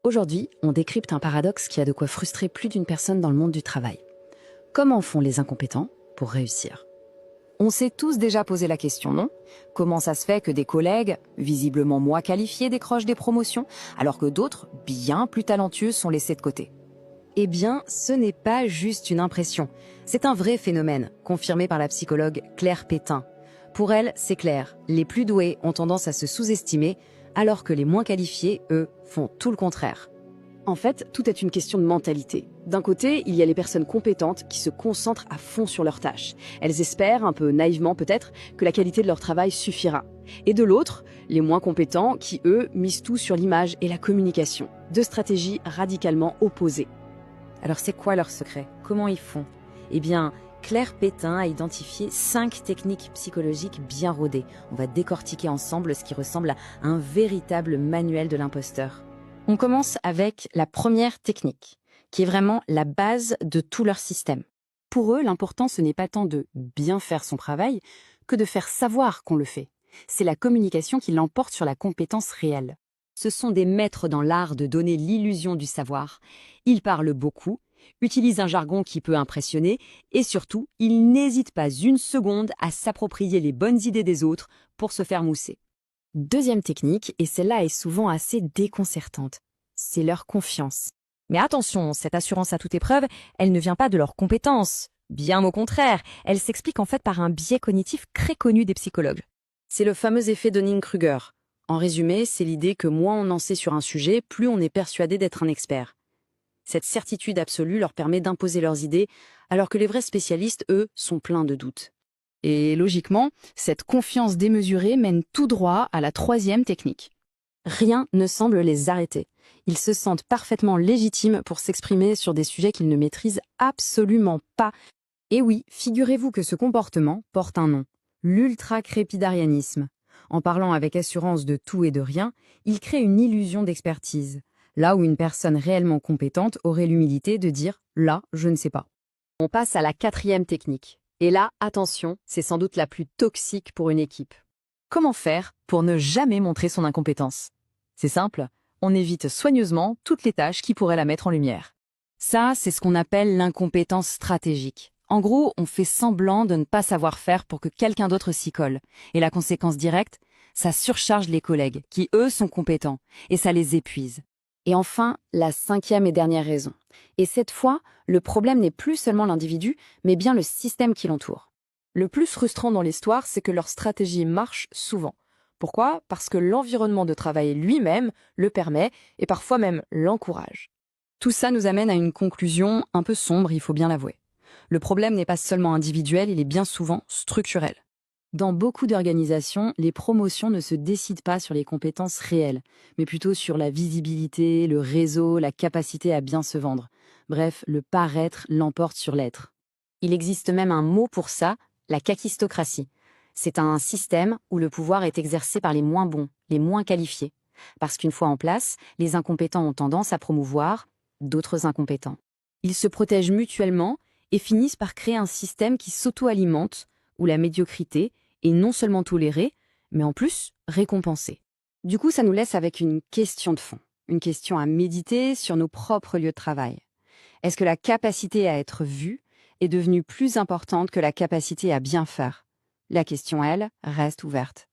Aujourd'hui, on décrypte un paradoxe qui a de quoi frustrer plus d'une personne dans le monde du travail. Comment font les incompétents pour réussir? On s'est tous déjà posé la question, non? Comment ça se fait que des collègues, visiblement moins qualifiés, décrochent des promotions, alors que d'autres, bien plus talentueux, sont laissés de côté? Eh bien, ce n'est pas juste une impression. C'est un vrai phénomène, confirmé par la psychologue Claire Pétain. Pour elle, c'est clair, les plus doués ont tendance à se sous-estimer, alors que les moins qualifiés, eux, font tout le contraire. En fait, tout est une question de mentalité. D'un côté, il y a les personnes compétentes qui se concentrent à fond sur leurs tâches. Elles espèrent, un peu naïvement peut-être, que la qualité de leur travail suffira. Et de l'autre, les moins compétents qui, eux, misent tout sur l'image et la communication. Deux stratégies radicalement opposées. Alors c'est quoi leur secret? Comment ils font? Eh bien, Claire Pétain a identifié 5 techniques psychologiques bien rodées. On va décortiquer ensemble ce qui ressemble à un véritable manuel de l'imposteur. On commence avec la première technique, qui est vraiment la base de tout leur système. Pour eux, l'important, ce n'est pas tant de bien faire son travail que de faire savoir qu'on le fait. C'est la communication qui l'emporte sur la compétence réelle. Ce sont des maîtres dans l'art de donner l'illusion du savoir. Ils parlent beaucoup, utilisent un jargon qui peut impressionner et surtout, ils n'hésitent pas une seconde à s'approprier les bonnes idées des autres pour se faire mousser. Deuxième technique, et celle-là est souvent assez déconcertante, c'est leur confiance. Mais attention, cette assurance à toute épreuve, elle ne vient pas de leurs compétences. Bien au contraire, elle s'explique en fait par un biais cognitif très connu des psychologues. C'est le fameux effet Dunning-Kruger. En résumé, c'est l'idée que moins on en sait sur un sujet, plus on est persuadé d'être un expert. Cette certitude absolue leur permet d'imposer leurs idées, alors que les vrais spécialistes, eux, sont pleins de doutes. Et logiquement, cette confiance démesurée mène tout droit à la troisième technique. Rien ne semble les arrêter. Ils se sentent parfaitement légitimes pour s'exprimer sur des sujets qu'ils ne maîtrisent absolument pas. Et oui, figurez-vous que ce comportement porte un nom, l'ultra-crépidarianisme. En parlant avec assurance de tout et de rien, ils créent une illusion d'expertise, là où une personne réellement compétente aurait l'humilité de dire « là, je ne sais pas ». On passe à la quatrième technique. Et là, attention, c'est sans doute la plus toxique pour une équipe. Comment faire pour ne jamais montrer son incompétence? C'est simple, on évite soigneusement toutes les tâches qui pourraient la mettre en lumière. Ça, c'est ce qu'on appelle l'incompétence stratégique. En gros, on fait semblant de ne pas savoir faire pour que quelqu'un d'autre s'y colle. Et la conséquence directe, ça surcharge les collègues, qui eux sont compétents, et ça les épuise. Et enfin, la cinquième et dernière raison. Et cette fois, le problème n'est plus seulement l'individu, mais bien le système qui l'entoure. Le plus frustrant dans l'histoire, c'est que leur stratégie marche souvent. Pourquoi? Parce que l'environnement de travail lui-même le permet et parfois même l'encourage. Tout ça nous amène à une conclusion un peu sombre, il faut bien l'avouer. Le problème n'est pas seulement individuel, il est bien souvent structurel. Dans beaucoup d'organisations, les promotions ne se décident pas sur les compétences réelles, mais plutôt sur la visibilité, le réseau, la capacité à bien se vendre. Bref, le paraître l'emporte sur l'être. Il existe même un mot pour ça, la kakistocratie. C'est un système où le pouvoir est exercé par les moins bons, les moins qualifiés. Parce qu'une fois en place, les incompétents ont tendance à promouvoir d'autres incompétents. Ils se protègent mutuellement et finissent par créer un système qui s'auto-alimente, où la médiocrité est non seulement tolérée, mais en plus récompensée. Du coup, ça nous laisse avec une question de fond, une question à méditer sur nos propres lieux de travail. Est-ce que la capacité à être vue est devenue plus importante que la capacité à bien faire? La question, elle, reste ouverte.